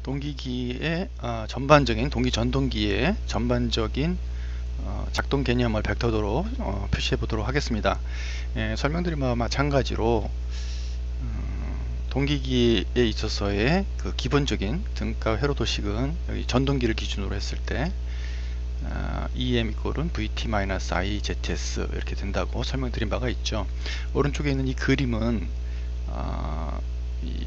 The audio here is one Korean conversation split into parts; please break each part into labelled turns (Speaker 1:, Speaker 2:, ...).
Speaker 1: 동기기의 전반적인 전동기의 전반적인 작동 개념을 벡터도로 표시해 보도록 하겠습니다. 설명드린 바와 마찬가지로 동기기에 있어서의 그 기본적인 등가 회로 도식은 여기 전동기를 기준으로 했을 때 EM 이꼴은 VT-IZS 이렇게 된다고 설명드린 바가 있죠. 오른쪽에 있는 이 그림은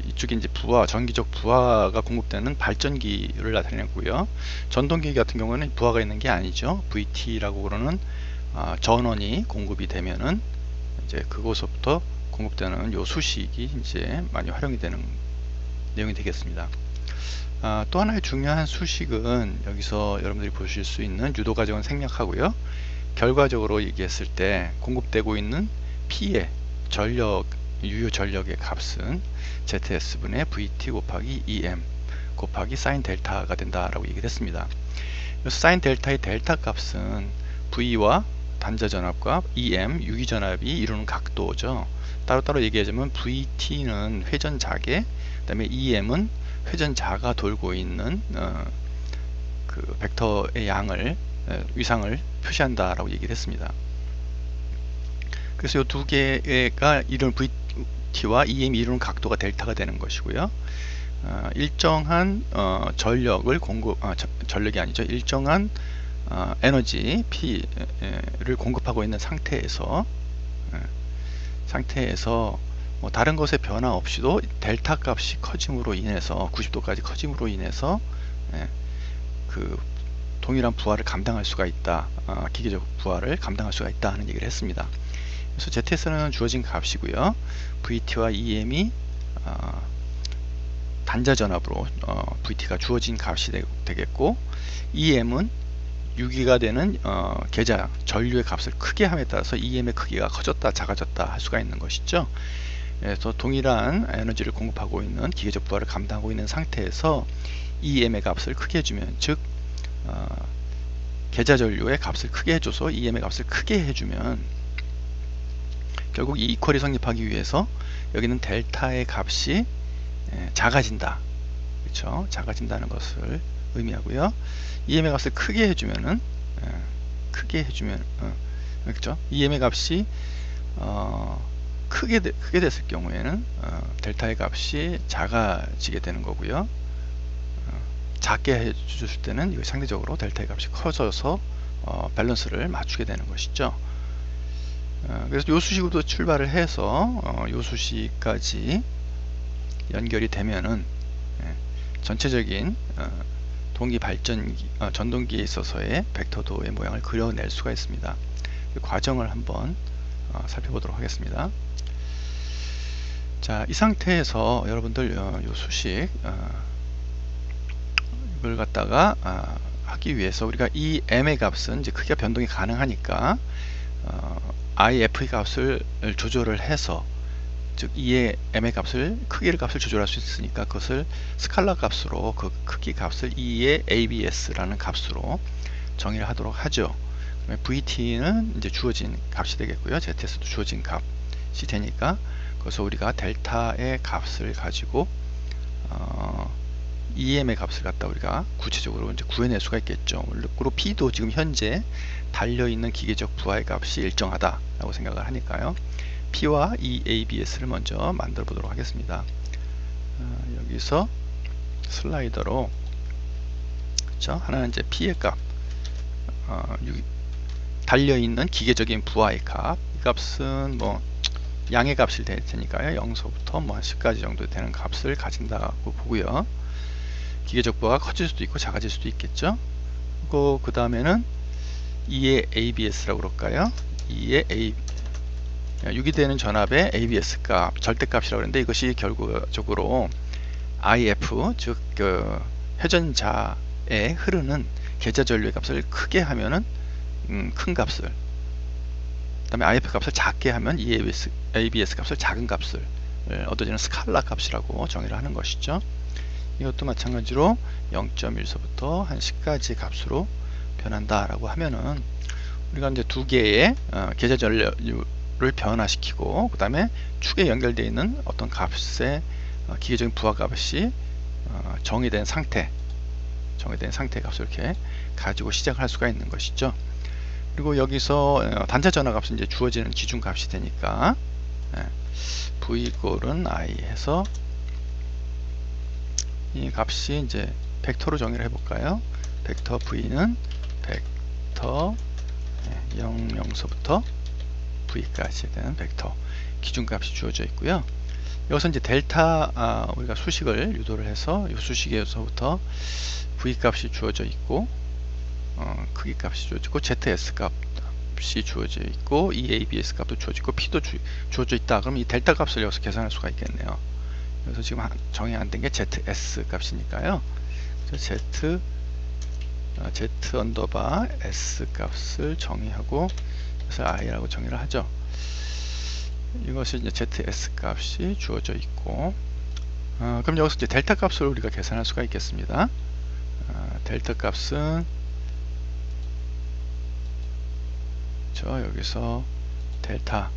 Speaker 1: 이쪽에 이제 부하, 전기적 부하가 공급되는 발전기를 나타내고요. 전동기 같은 경우는 부하가 있는 게 아니죠. VT라고 그러는 전원이 공급이 되면은 이제 그곳부터 공급되는 요 수식이 이제 많이 활용이 되는 내용이 되겠습니다. 또 하나의 중요한 수식은 여기서 여러분들이 보실 수 있는 유도 과정은 생략하고요. 결과적으로 얘기했을 때 공급되고 있는 P의 전력, 유효 전력의 값은 ZS분의 VT 곱하기 EM 곱하기 사인 델타가 된다라고 얘기를 했습니다. 그래서 사인 델타의 델타 값은 V와 단자전압과 EM, 유기전압이 이루는 각도죠. 따로따로 얘기하자면 VT는 회전자계, 그 다음에 EM은 회전자가 돌고 있는 그 벡터의 양을, 위상을 표시한다라고 얘기를 했습니다. 그래서 이 두 개가 이루는 VT와 EM이 이루는 각도가 델타가 되는 것이고요. 일정한 전력을 전력이 아니죠. 일정한 에너지 P를 공급하고 있는 상태에서 뭐 다른 것의 변화 없이도 델타 값이 커짐으로 인해서 90도까지 커짐으로 인해서 그 동일한 부하를 감당할 수가 있다, 기계적 부하를 감당할 수가 있다 하는 얘기를 했습니다. 그래서 ZS는 주어진 값이고요. VT와 EM이 단자 전압으로 VT가 주어진 값이 되겠고, EM은 유기가 되는 계자 전류의 값을 크게 함에 따라서 EM의 크기가 커졌다 작아졌다 할 수가 있는 것이죠. 그래서 동일한 에너지를 공급하고 있는 기계적 부하를 감당하고 있는 상태에서 EM의 값을 크게 해주면, 즉 계자 전류의 값을 크게 해줘서 EM의 값을 크게 해주면 결국 이 이퀄이 성립하기 위해서 여기는 델타의 값이 작아진다, 그렇죠? 작아진다는 것을 의미하고요. EM의 값을 크게 해주면은 그렇죠? EM의 값이 크게 됐을 경우에는 델타의 값이 작아지게 되는 거고요. 작게 해줄 때는 이거 상대적으로 델타의 값이 커져서 밸런스를 맞추게 되는 것이죠. 그래서 요 수식으로 출발을 해서 요 수식까지 연결이 되면은 전체적인 동기 발전기, 전동기에 있어서의 벡터도의 모양을 그려낼 수가 있습니다. 그 과정을 한번 살펴보도록 하겠습니다. 자, 이 상태에서 여러분들 요 수식 이걸 갖다가 하기 위해서 우리가 이 M의 값은 이제 크기가 변동이 가능하니까 IF 값을 조절을 해서, 즉 E의 M의 값을 크기를 값을 조절할 수 있으니까 그것을 스칼라 값으로 그 크기 값을 E의 ABS라는 값으로 정의를 하도록 하죠. VT는 이제 주어진 값이 되겠고요. ZS도 주어진 값이 되니까 그래서 우리가 델타의 값을 가지고 EM의 값을 갖다 우리가 구체적으로 이제 구해낼 수가 있겠죠. 그리고 P도 지금 현재 달려있는 기계적 부하의 값이 일정하다라고 생각을 하니까요. P와 EABS를 먼저 만들어 보도록 하겠습니다. 여기서 슬라이더로, 그렇죠? 하나는 이제 P의 값, 달려있는 기계적인 부하의 값, 이 값은 뭐 양의 값이 될 테니까요. 0서부터 뭐 10까지 정도 되는 값을 가진다고 보고요. 기계적 부하가 커질 수도 있고 작아질 수도 있겠죠. 그리고 그 다음에는 E의 ABS라고 그럴까요? E의 유기되는 전압의 ABS 값, 절대값이라고 그랬는데 이것이 결과적으로 IF, 즉 그 회전자에 흐르는 계자 전류의 값을 크게 하면은 큰 값을, 그 다음에 IF 값을 작게 하면 ABS 값을 작은 값을 얻어지는 스칼라 값이라고 정의를 하는 것이죠. 이것도 마찬가지로 0.1서부터 한 10까지 값으로 변한다라고 하면은 우리가 이제 두 개의 계자 전류를 변화시키고 그 다음에 축에 연결되어 있는 어떤 값의 기계적인 부하 값이 정의된 상태 값을 이렇게 가지고 시작할 수가 있는 것이죠. 그리고 여기서 단자 전화 값은 이제 주어지는 기준 값이 되니까 v 꼴은 i 해서 이 값이 이제 벡터로 정의를 해볼까요? 벡터 v는 벡터 0에서부터 v까지 되는 벡터 기준값이 주어져 있고요. 여기서 이제 델타 우리가 수식을 유도를 해서 이 수식에서부터 v 값이 주어져 있고 크기 값이 주어져 있고 zs 값이 주어져 있고 EABS 값도 주어져 있고 P도 주어져 있다. 그럼 이 델타 값을 여기서 계산할 수가 있겠네요. 그래서 지금 정의 안 된 게 ZS 값이니까요. Z 언더바 S 값을 정의하고 그래서 I라고 정의를 하죠. 이것이 이제 ZS 값이 주어져 있고 그럼 여기서 이제 델타 값을 우리가 계산할 수가 있겠습니다. 델타 값은 여기서 델타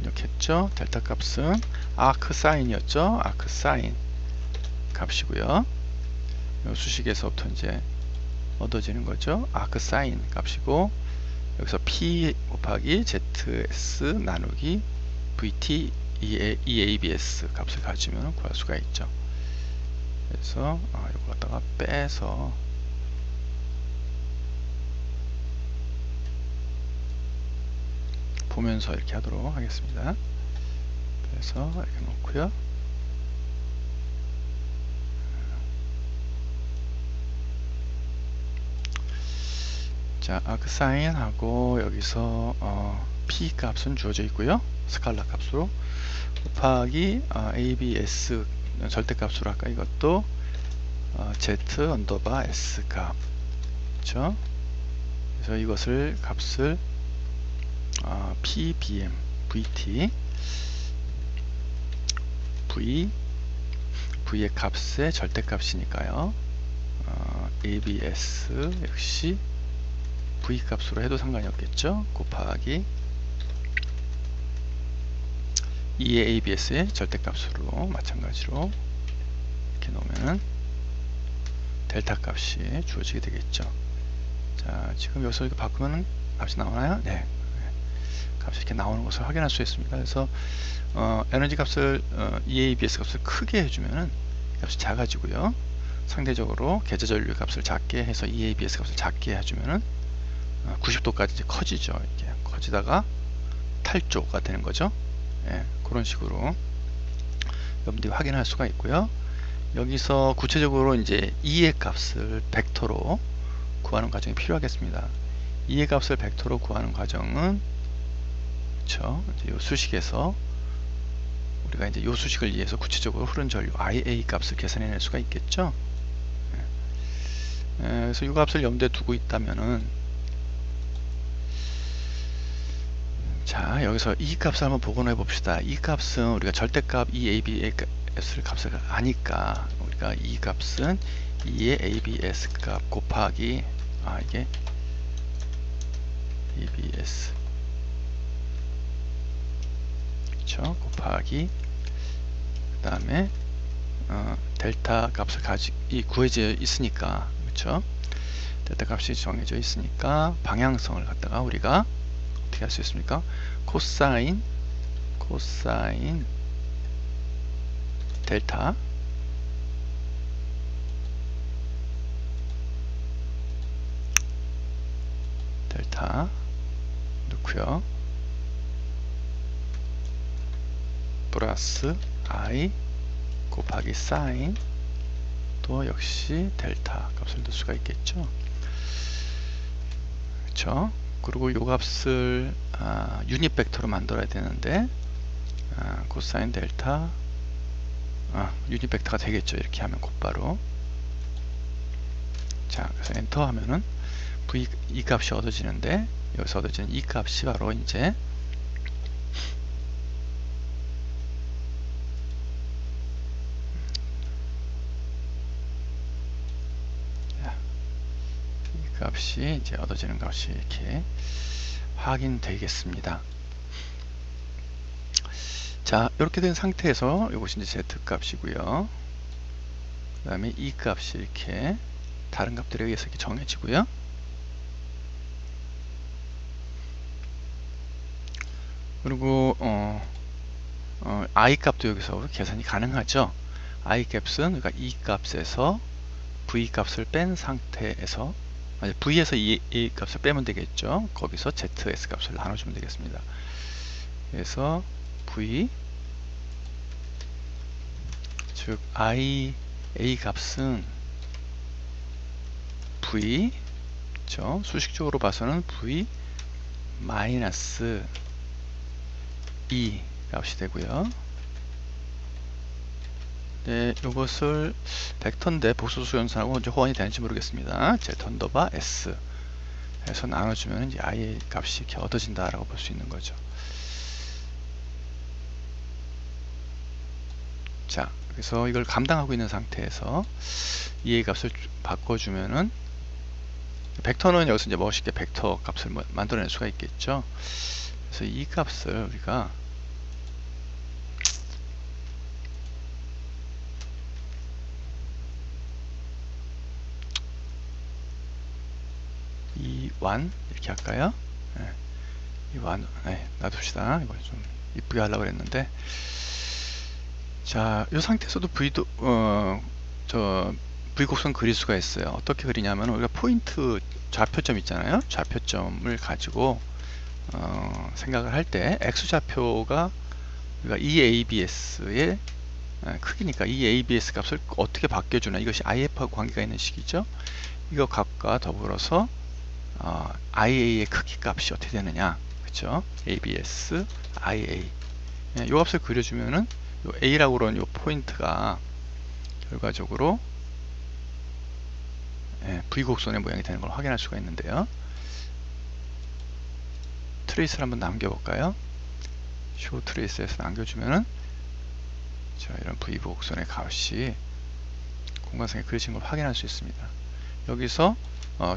Speaker 1: 이렇게 했죠. 델타 값은 아크 사인이었죠. 아크 사인 값이고요. 이 수식에서부터 이제 얻어지는 거죠. 아크 사인 값이고 여기서 P 곱하기 ZS 나누기 VT EABS 값을 가지면 구할 수가 있죠. 그래서 이거 갖다가 빼서 보면서 이렇게 하도록 하겠습니다. 그래서 이렇게 놓고요. 자, 아크사인 하고 여기서 P 값은 주어져 있고요. 스칼라 값으로 곱하기 ABS 절대값으로 아까 이것도 Z 언더바 S 값 그렇죠? 그래서 이것을 값을 PBM VT V의 값의 절대값이니까요. ABS 역시 V 값으로 해도 상관이 없겠죠. 곱하기 EABS의 절대값으로 마찬가지로 이렇게 놓으면 델타 값이 주어지게 되겠죠. 자, 지금 여기서 이거 바꾸면 값이 나오나요? 네. 값이 이렇게 나오는 것을 확인할 수 있습니다. 그래서 에너지 값을 EABS 값을 크게 해주면은 값이 작아지고요. 상대적으로 계좌 전류 값을 작게 해서 EABS 값을 작게 해주면은 90도까지 이제 커지죠. 이렇게 커지다가 탈조가 되는 거죠. 예, 그런 식으로 여러분들이 확인할 수가 있고요. 여기서 구체적으로 이제 E의 값을 벡터로 구하는 과정이 필요하겠습니다. E의 값을 벡터로 구하는 과정은 그렇죠. 이 수식에서 우리가 이제 이 수식을 이해해서 구체적으로 흐른 전류 IA 값을 계산해낼 수가 있겠죠. 예, 그래서 이 값을 염두에 두고 있다면은 자, 여기서 이 값을 한번 복원해 봅시다. 이 값은 우리가 절대값 EABS 값을 아니까 우리가 이 값은 2의 ABS 값 곱하기 이게 ABS 그렇죠? 곱하기 그 다음에 델타 값을 구해져 있으니까 그렇죠? 델타 값이 정해져 있으니까 방향성을 갖다가 우리가 어떻게 할 수 있습니까? 코사인 델타 넣고요. 플러스 I 곱하기 사인 또 역시 델타 값을 넣을 수가 있겠죠. 그렇죠? 그리고 이 값을 유닛 벡터로 만들어야 되는데 코사인 델타 유닛 벡터가 되겠죠. 이렇게 하면 곧바로 자, 그래서 엔터 하면은 이 값이 얻어지는데 여기서 얻어지는 이 값이 바로 이제 값이 이제 얻어지는 값이 이렇게 확인되겠습니다. 자, 이렇게 된 상태에서 이것이 이제 Z 값이고요. 그 다음에 이 값이 이렇게 다른 값들에 의해서 이렇게 정해지고요. 그리고 I 값도 여기서 계산이 가능하죠. I 값은 그러니까 이 값에서 V 값을 뺀 상태에서 V에서 이 값을 빼면 되겠죠. 거기서 ZS 값을 나눠주면 되겠습니다. 그래서 V 즉 A 값은 V 그렇죠? 수식적으로 봐서는 V 마이너스 E 값이 되고요. 네, 이것을 벡터인데 복소수 연산하고 이제 호환이 되는지 모르겠습니다. Z 언더바 S 해서 나눠주면 이제 I 값이 이렇게 얻어진다라고 볼 수 있는 거죠. 자, 그래서 이걸 감당하고 있는 상태에서 이 값을 바꿔주면은 벡터는 여기서 이제 멋있게 벡터 값을 만들어낼 수가 있겠죠. 그래서 이 값을 우리가 완 이렇게 할까요? 네. 이 완, 네, 놔둡시다. 이걸 좀 이쁘게 하려고 했는데, 자, 이 상태에서도 V도 V 곡선 그릴 수가 있어요. 어떻게 그리냐면 우리가 포인트 좌표점 있잖아요. 좌표점을 가지고 생각을 할 때 x 좌표가 우리가 EABS의 크기니까 EABS 값을 어떻게 바뀌어주나, 이것이 IF하고 관계가 있는 식이죠. 이거 값과 더불어서 IA의 크기 값이 어떻게 되느냐, 그쵸? ABS, IA 이 값을 그려주면은 요 A라고 그러는 요 포인트가 결과적으로 V곡선의 모양이 되는 걸 확인할 수가 있는데요. 트레이스를 한번 남겨볼까요? 쇼 트레이스에서 남겨주면은 자, 이런 V곡선의 값이 공간상에 그려진 걸 확인할 수 있습니다. 여기서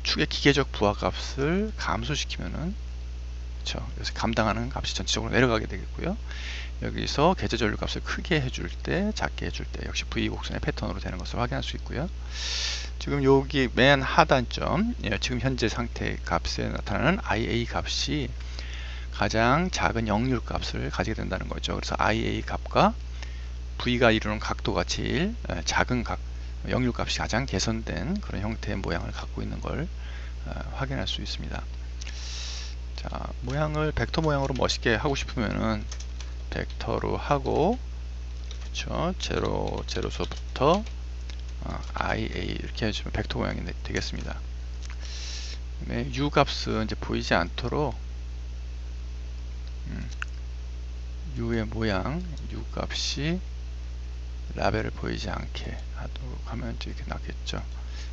Speaker 1: 축의 기계적 부하값을 감소시키면은, 그렇죠, 그래서 감당하는 값이 전체적으로 내려가게 되겠고요. 여기서 계좌 전류 값을 크게 해줄 때, 작게 해줄 때 역시 V 곡선의 패턴으로 되는 것을 확인할 수 있고요. 지금 여기 맨 하단점, 지금 현재 상태 값에 나타나는 IA 값이 가장 작은 역률 값을 가지게 된다는 거죠. 그래서 IA 값과 V가 이루는 각도가 제일 작은 역률 값이 가장 개선된 그런 형태의 모양을 갖고 있는 걸 확인할 수 있습니다. 자, 모양을 벡터 모양으로 멋있게 하고 싶으면은 벡터로 하고, 그렇죠, 제로서부터 IA 이렇게 해주면 벡터 모양이 되겠습니다. 그다음에 U 값은 이제 보이지 않도록 U의 모양, U 값이 라벨을 보이지 않게 하도록 하면 이렇게 나겠죠.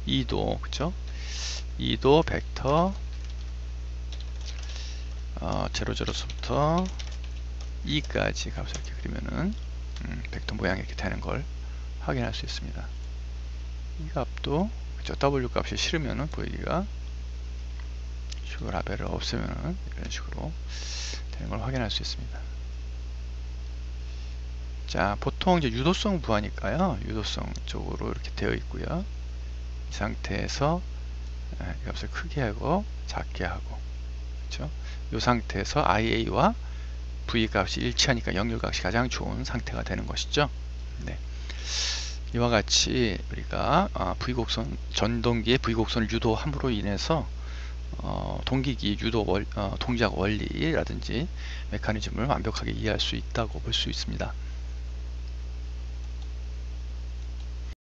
Speaker 1: 2도, 그쵸? 2도 벡터 00서부터 2까지 값을 이렇게 그리면은 벡터 모양이 이렇게 되는 걸 확인할 수 있습니다. 이 값도, 그쵸, W 값이 싫으면은 보이기가 슈 라벨을 없애면은 이런 식으로 되는 걸 확인할 수 있습니다. 자, 보통 이제 유도성 부하니까요, 유도성 쪽으로 이렇게 되어 있고요. 이 상태에서 이 값을 크게 하고 작게 하고, 그렇죠? 이 상태에서 IA와 V 값이 일치하니까 역률 값이 가장 좋은 상태가 되는 것이죠. 네. 이와 같이 우리가 V곡선, 전동기의 V곡선을 유도함으로 인해서 동기기 유도 동작 원리라든지 메커니즘을 완벽하게 이해할 수 있다고 볼 수 있습니다.